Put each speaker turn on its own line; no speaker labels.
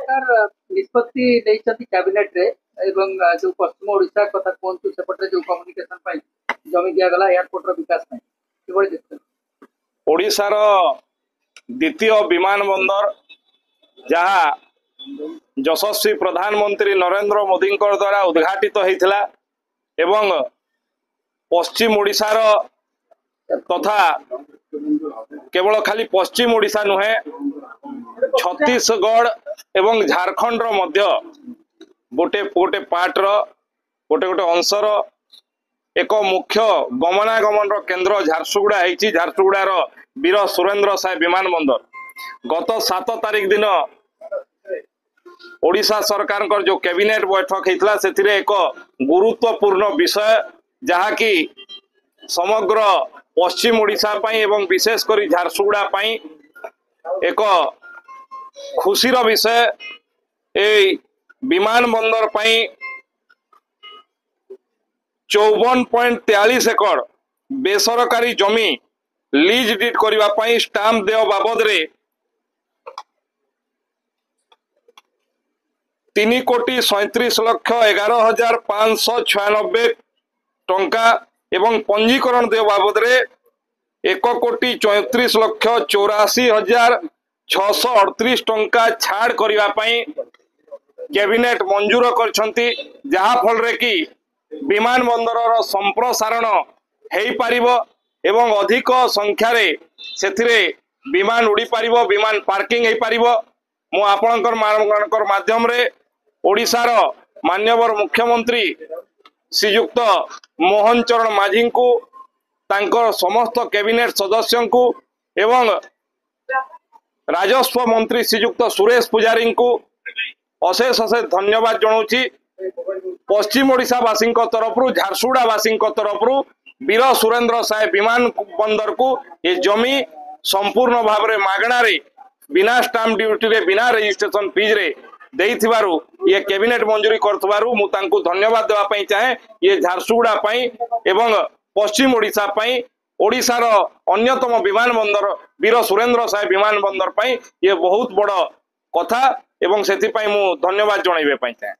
सरकार निष्पत्ति लेइछथि कैबिनेट रे एवं जो पश्चिम ओडिशा कथा कोनतु सेपटे जो कम्युनिकेशन पाई जमी दिया गला एयरपोर्ट रो विकास पाई केबोल देखते
ओडिशा रो द्वितीय विमान बंदर जहा यशस्वी प्रधानमंत्री नरेंद्र मोदी द्वारा उद्घाटित होता एवं पश्चिम ओडिशा रो तथा केवल खाली पश्चिम ओडिशा नुहे छत्तीसगढ़ एवं झारखंड रो मध्य गोटे गोटे पार्ट रो गोटे गोटे अंशर एक मुख्य गमनागमन रो केन्द्र झारसुगुड़ा होती झारसुगुड़ा रो वीर सुरेंद्र साय विमान बंदर गत 7 तारिख दिन ओडिशा सरकार जो कैबिनेट बैठक होता से एक गुरुत्वपूर्ण विषय जहाँकि समग्र पश्चिम ओडिशा एवं विशेषकर झारसुगुड़ा एक खुशीर विषय ए विमान बंदर 54.43 एकड़ बेसरकारी जमी लीज डीड करने स्टाम्प देय बाबद रे 3,37,11,596 टंका एवं पंजीकरण देय बाबद रे 1,34,84,638 टंका छाड़ करने कैबिनेट मंजूर करछंती जहा फल रे कि विमान बंदर संप्रसारण हो पारिबो एवं अधिक संख्यार से विमान उड़ी पारिबो विमान पार्किंग हो पारिबो। मु आपणकर माध्यम रे ओडिशार माननीय मुख्यमंत्री श्रीयुक्त मोहन चरण माझी को तांकर समस्त कैबिनेट सदस्यों को एवं राजस्व मंत्री श्रीयुक्त सुरेश पुजारी को अशेष अशेष धन्यवाद जनाऊँगी। पश्चिम ओडिशा वासी तरफ झारसुगुड़ा वासी तरफ वीर सुरेंद्र साय विमान बंदर को ये जमी संपूर्ण भाव में मागणार बिना स्टाम्प ड्यूटी रे बिना रजिस्ट्रेशन फीज रे देइथिबारु ये कैबिनेट मंजूरी करथबारु मु तांको धन्यवाद देवा पई चाहे। ये झारसुगुड़ा पई एवं पश्चिम ओडिशा पई ओडिशार अन्यतम विमान बंदर वीर सुरेंद्र साय विमान बंदर पई ये बहुत बड़ कथा एवं सेति पई मु धन्यवाद जणाइबे पई चाहे।